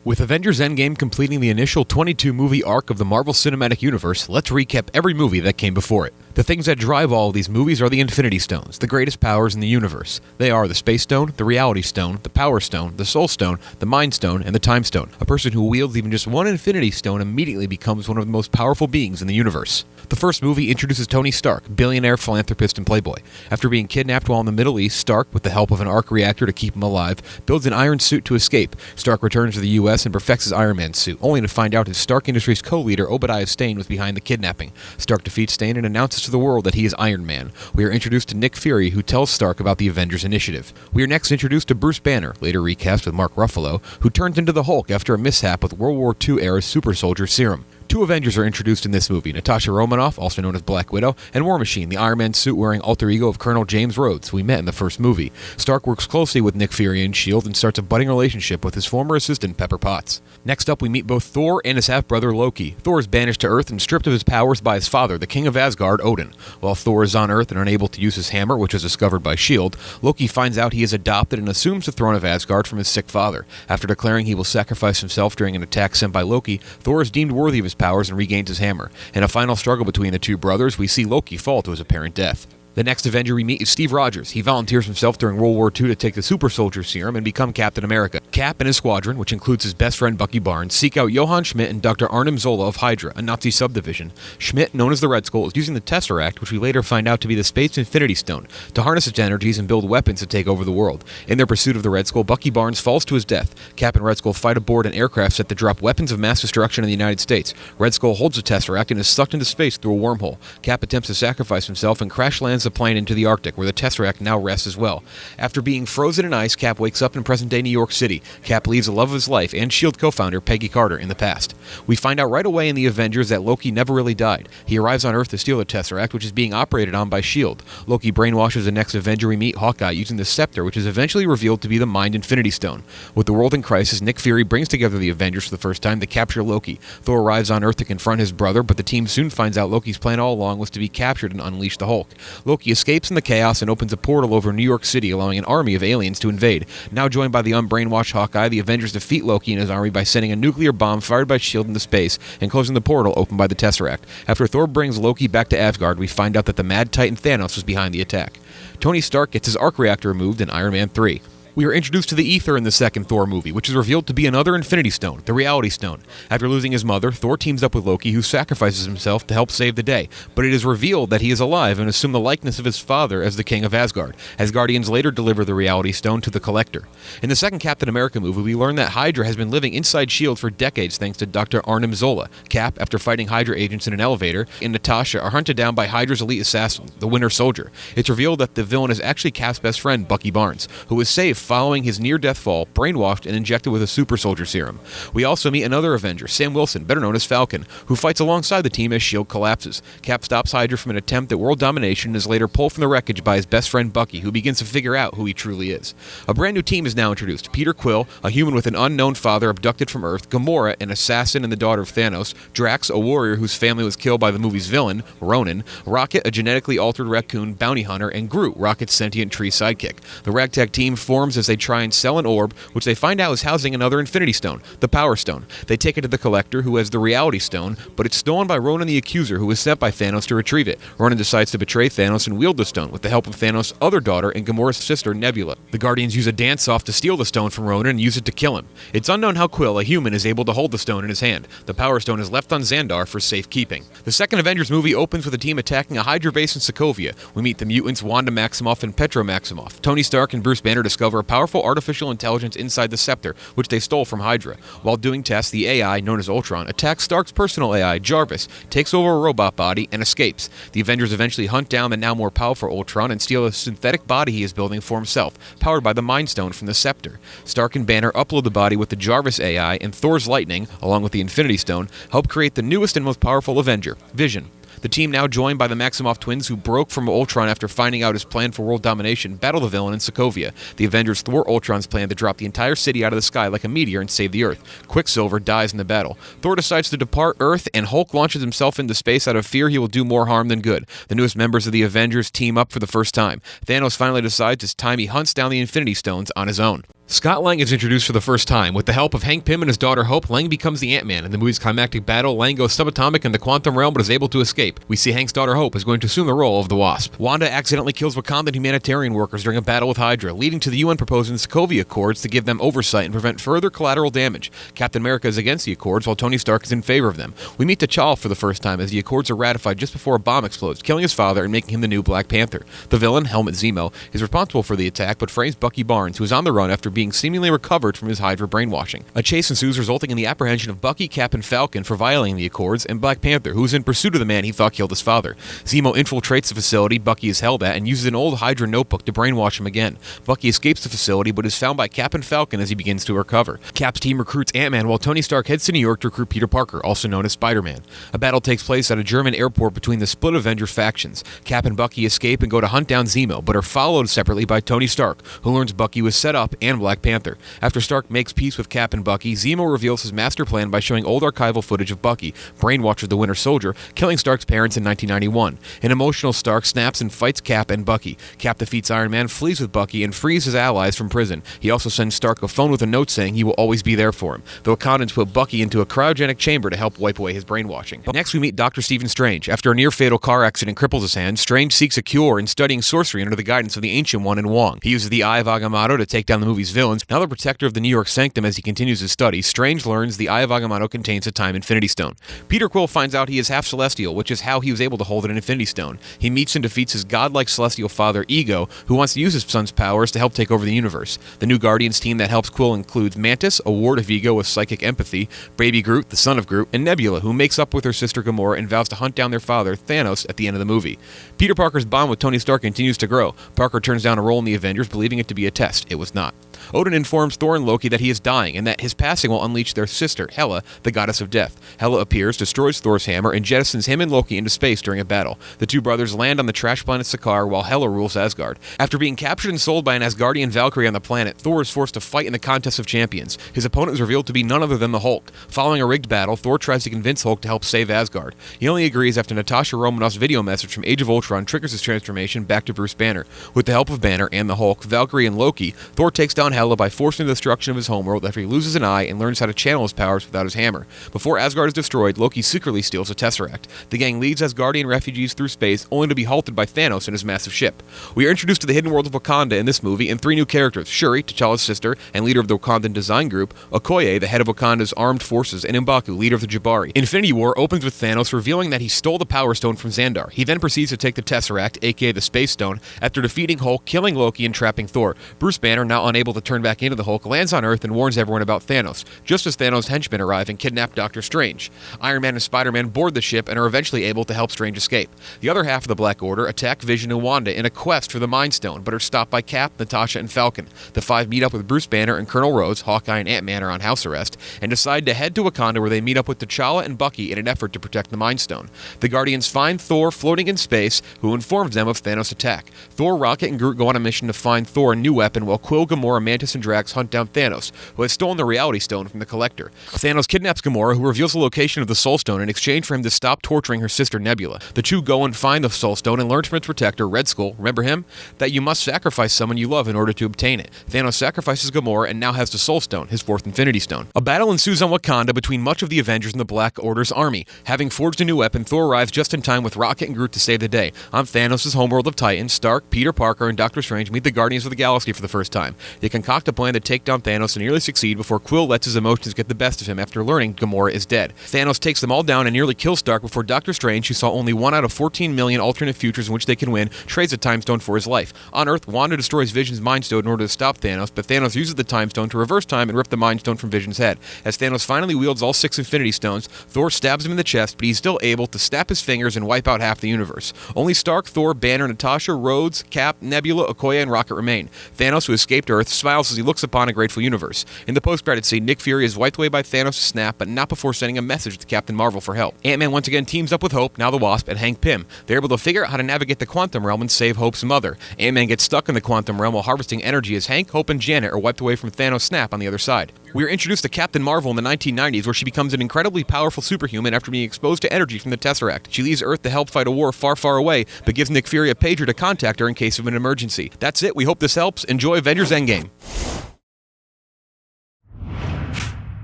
With Avengers Endgame completing the initial 22-movie arc of the Marvel Cinematic Universe, let's recap every movie that came before it. The things that drive all of these movies are the Infinity Stones, the greatest powers in the universe. They are the Space Stone, the Reality Stone, the Power Stone, the Soul Stone, the Mind Stone, and the Time Stone. A person who wields even just one Infinity Stone immediately becomes one of the most powerful beings in the universe. The first movie introduces Tony Stark, billionaire, philanthropist, and playboy. After being kidnapped while in the Middle East, Stark, with the help of an arc reactor to keep him alive, builds an iron suit to escape. Stark returns to the U.S. and perfects his Iron Man suit, only to find out his Stark Industries co-leader, Obadiah Stane, was behind the kidnapping. Stark defeats Stane and announces to the world that he is Iron Man. We are introduced to Nick Fury, who tells Stark about the Avengers Initiative. We are next introduced to Bruce Banner, later recast with Mark Ruffalo, who turns into the Hulk after a mishap with World War II-era super soldier serum. Two Avengers are introduced in this movie, Natasha Romanoff, also known as Black Widow, and War Machine, the Iron Man suit-wearing alter ego of Colonel James Rhodes, who we met in the first movie. Stark works closely with Nick Fury and S.H.I.E.L.D. and starts a budding relationship with his former assistant, Pepper Potts. Next up, we meet both Thor and his half-brother Loki. Thor is banished to Earth and stripped of his powers by his father, the King of Asgard, Odin. While Thor is on Earth and unable to use his hammer, which was discovered by S.H.I.E.L.D., Loki finds out he is adopted and assumes the throne of Asgard from his sick father. After declaring he will sacrifice himself during an attack sent by Loki, Thor is deemed worthy of his powers and regains his hammer. In a final struggle between the two brothers, we see Loki fall to his apparent death. The next Avenger we meet is Steve Rogers. He volunteers himself during World War II to take the super soldier serum and become Captain America. Cap and his squadron, which includes his best friend Bucky Barnes, seek out Johann Schmidt and Dr. Arnim Zola of Hydra, a Nazi subdivision. Schmidt, known as the Red Skull, is using the Tesseract, which we later find out to be the Space Infinity Stone, to harness its energies and build weapons to take over the world. In their pursuit of the Red Skull, Bucky Barnes falls to his death. Cap and Red Skull fight aboard an aircraft set to drop weapons of mass destruction in the United States. Red Skull holds the Tesseract and is sucked into space through a wormhole. Cap attempts to sacrifice himself and crash lands the plane into the Arctic, where the Tesseract now rests as well. After being frozen in ice, Cap wakes up in present-day New York City. Cap leaves the love of his life and S.H.I.E.L.D. co-founder Peggy Carter in the past. We find out right away in the Avengers that Loki never really died. He arrives on Earth to steal the Tesseract, which is being operated on by S.H.I.E.L.D. Loki brainwashes the next Avenger we meet, Hawkeye, using the Scepter, which is eventually revealed to be the Mind Infinity Stone. With the world in crisis, Nick Fury brings together the Avengers for the first time to capture Loki. Thor arrives on Earth to confront his brother, but the team soon finds out Loki's plan all along was to be captured and unleash the Hulk. Loki escapes in the chaos and opens a portal over New York City, allowing an army of aliens to invade. Now joined by the unbrainwashed Hawkeye, the Avengers defeat Loki and his army by sending a nuclear bomb fired by S.H.I.E.L.D. into space and closing the portal opened by the Tesseract. After Thor brings Loki back to Asgard, we find out that the Mad Titan Thanos was behind the attack. Tony Stark gets his arc reactor removed in Iron Man 3. We are introduced to the Ether in the second Thor movie, which is revealed to be another Infinity Stone, the Reality Stone. After losing his mother, Thor teams up with Loki, who sacrifices himself to help save the day, but it is revealed that he is alive and assumes the likeness of his father as the King of Asgard. Asgardians later deliver the Reality Stone to the Collector. In the second Captain America movie, we learn that Hydra has been living inside S.H.I.E.L.D. for decades thanks to Dr. Arnim Zola. Cap, after fighting Hydra agents in an elevator, and Natasha are hunted down by Hydra's elite assassin, the Winter Soldier. It's revealed that the villain is actually Cap's best friend, Bucky Barnes, who was saved following his near-death fall, brainwashed, and injected with a super soldier serum. We also meet another Avenger, Sam Wilson, better known as Falcon, who fights alongside the team as S.H.I.E.L.D. collapses. Cap stops Hydra from an attempt at world domination and is later pulled from the wreckage by his best friend Bucky, who begins to figure out who he truly is. A brand new team is now introduced. Peter Quill, a human with an unknown father abducted from Earth, Gamora, an assassin and the daughter of Thanos, Drax, a warrior whose family was killed by the movie's villain, Ronan, Rocket, a genetically altered raccoon bounty hunter, and Groot, Rocket's sentient tree sidekick. The ragtag team forms as they try and sell an orb, which they find out is housing another Infinity Stone, the Power Stone. They take it to the Collector, who has the Reality Stone, but it's stolen by Ronan the Accuser, who was sent by Thanos to retrieve it. Ronan decides to betray Thanos and wield the stone with the help of Thanos' other daughter and Gamora's sister, Nebula. The Guardians use a dance-off to steal the stone from Ronan and use it to kill him. It's unknown how Quill, a human, is able to hold the stone in his hand. The Power Stone is left on Xandar for safekeeping. The second Avengers movie opens with a team attacking a Hydra base in Sokovia. We meet the mutants Wanda Maximoff and Petro Maximoff. Tony Stark and Bruce Banner discover a powerful artificial intelligence inside the Scepter, which they stole from Hydra. While doing tests, the AI, known as Ultron, attacks Stark's personal AI, Jarvis, takes over a robot body, and escapes. The Avengers eventually hunt down the now more powerful Ultron and steal a synthetic body he is building for himself, powered by the Mind Stone from the Scepter. Stark and Banner upload the body with the Jarvis AI, and Thor's lightning, along with the Infinity Stone, help create the newest and most powerful Avenger, Vision. The team, now joined by the Maximoff twins who broke from Ultron after finding out his plan for world domination, battle the villain in Sokovia. The Avengers thwart Ultron's plan to drop the entire city out of the sky like a meteor and save the Earth. Quicksilver dies in the battle. Thor decides to depart Earth, and Hulk launches himself into space out of fear he will do more harm than good. The newest members of the Avengers team up for the first time. Thanos finally decides it's time he hunts down the Infinity Stones on his own. Scott Lang is introduced for the first time. With the help of Hank Pym and his daughter Hope, Lang becomes the Ant-Man. In the movie's climactic battle, Lang goes subatomic in the quantum realm but is able to escape. We see Hank's daughter Hope is going to assume the role of the Wasp. Wanda accidentally kills Wakandan humanitarian workers during a battle with Hydra, leading to the UN proposing the Sokovia Accords to give them oversight and prevent further collateral damage. Captain America is against the Accords while Tony Stark is in favor of them. We meet T'Challa for the first time as the Accords are ratified just before a bomb explodes, killing his father and making him the new Black Panther. The villain, Helmut Zemo, is responsible for the attack but frames Bucky Barnes, who is on the run after being seemingly recovered from his Hydra brainwashing. A chase ensues, resulting in the apprehension of Bucky, Cap, and Falcon for violating the Accords, and Black Panther, who is in pursuit of the man he thought killed his father. Zemo infiltrates the facility Bucky is held at and uses an old Hydra notebook to brainwash him again. Bucky escapes the facility but is found by Cap and Falcon as he begins to recover. Cap's team recruits Ant-Man while Tony Stark heads to New York to recruit Peter Parker, also known as Spider-Man. A battle takes place at a German airport between the split Avenger factions. Cap and Bucky escape and go to hunt down Zemo, but are followed separately by Tony Stark, who learns Bucky was set up, and Black Panther. After Stark makes peace with Cap and Bucky, Zemo reveals his master plan by showing old archival footage of Bucky, brainwashed the Winter Soldier, killing Stark's parents in 1991. An emotional Stark snaps and fights Cap and Bucky. Cap defeats Iron Man, flees with Bucky, and frees his allies from prison. He also sends Stark a phone with a note saying he will always be there for him. The Wakandans put Bucky into a cryogenic chamber to help wipe away his brainwashing. Next we meet Dr. Stephen Strange. After a near-fatal car accident cripples his hand, Strange seeks a cure in studying sorcery under the guidance of the Ancient One in Wong. He uses the Eye of Agamotto to take down the movie's villains. Now the protector of the New York Sanctum as he continues his study, Strange learns the Eye of Agamotto contains a Time Infinity Stone. Peter Quill finds out he is half Celestial, which is how he was able to hold an Infinity Stone. He meets and defeats his godlike Celestial father, Ego, who wants to use his son's powers to help take over the universe. The new Guardians team that helps Quill includes Mantis, a ward of Ego with psychic empathy, Baby Groot, the son of Groot, and Nebula, who makes up with her sister Gamora and vows to hunt down their father, Thanos, at the end of the movie. Peter Parker's bond with Tony Stark continues to grow. Parker turns down a role in the Avengers, believing it to be a test. It was not. Odin informs Thor and Loki that he is dying and that his passing will unleash their sister, Hela, the goddess of death. Hela appears, destroys Thor's hammer, and jettisons him and Loki into space during a battle. The two brothers land on the trash planet Sakaar while Hela rules Asgard. After being captured and sold by an Asgardian Valkyrie on the planet, Thor is forced to fight in the contest of champions. His opponent is revealed to be none other than the Hulk. Following a rigged battle, Thor tries to convince Hulk to help save Asgard. He only agrees after Natasha Romanoff's video message from Age of Ultron triggers his transformation back to Bruce Banner. With the help of Banner and the Hulk, Valkyrie, and Loki, Thor takes down Hela by forcing the destruction of his homeworld after he loses an eye and learns how to channel his powers without his hammer. Before Asgard is destroyed, Loki secretly steals a Tesseract. The gang leads Asgardian refugees through space, only to be halted by Thanos in his massive ship. We are introduced to the hidden world of Wakanda in this movie and three new characters: Shuri, T'Challa's sister and leader of the Wakandan design group, Okoye, the head of Wakanda's armed forces, and M'Baku, leader of the Jabari. Infinity War opens with Thanos revealing that he stole the Power Stone from Xandar. He then proceeds to take the Tesseract, aka the Space Stone, after defeating Hulk, killing Loki, and trapping Thor. Bruce Banner, now unable to turn back into the Hulk, lands on Earth and warns everyone about Thanos, just as Thanos' henchmen arrive and kidnap Doctor Strange. Iron Man and Spider-Man board the ship and are eventually able to help Strange escape. The other half of the Black Order attack Vision and Wanda in a quest for the Mind Stone, but are stopped by Cap, Natasha, and Falcon. The five meet up with Bruce Banner and Colonel Rhodes. Hawkeye and Ant-Man are on house arrest, and decide to head to Wakanda where they meet up with T'Challa and Bucky in an effort to protect the Mind Stone. The Guardians find Thor floating in space, who informs them of Thanos' attack. Thor, Rocket, and Groot go on a mission to find Thor a new weapon, while Quill, Gamora, Mantis, and Drax hunt down Thanos, who has stolen the Reality Stone from the Collector. Thanos kidnaps Gamora, who reveals the location of the Soul Stone in exchange for him to stop torturing her sister Nebula. The two go and find the Soul Stone and learn from its protector, Red Skull, remember him? That you must sacrifice someone you love in order to obtain it. Thanos sacrifices Gamora and now has the Soul Stone, his fourth Infinity Stone. A battle ensues on Wakanda between much of the Avengers and the Black Order's army. Having forged a new weapon, Thor arrives just in time with Rocket and Groot to save the day. On Thanos' homeworld of Titan, Stark, Peter Parker, and Doctor Strange meet the Guardians of the Galaxy for the first time. They concoct a plan to take down Thanos and nearly succeed before Quill lets his emotions get the best of him after learning Gamora is dead. Thanos takes them all down and nearly kills Stark before Doctor Strange, who saw only 1 out of 14 million alternate futures in which they can win, trades a Time Stone for his life. On Earth, Wanda destroys Vision's Mind Stone in order to stop Thanos, but Thanos uses the Time Stone to reverse time and rip the Mind Stone from Vision's head. As Thanos finally wields all 6 Infinity Stones, Thor stabs him in the chest, but he's still able to snap his fingers and wipe out half the universe. Only Stark, Thor, Banner, Natasha, Rhodes, Cap, Nebula, Okoye, and Rocket remain. Thanos, who escaped Earth, smiles as he looks upon a grateful universe. In the post-credits scene, Nick Fury is wiped away by Thanos' snap, but not before sending a message to Captain Marvel for help. Ant-Man once again teams up with Hope, now the Wasp, and Hank Pym. They're able to figure out how to navigate the quantum realm and save Hope's mother. Ant-Man gets stuck in the quantum realm while harvesting energy as Hank, Hope, and Janet are wiped away from Thanos' snap on the other side. We are introduced to Captain Marvel in the 1990s, where she becomes an incredibly powerful superhuman after being exposed to energy from the Tesseract. She leaves Earth to help fight a war far, far away, but gives Nick Fury a pager to contact her in case of an emergency. That's it. We hope this helps. Enjoy Avengers Endgame.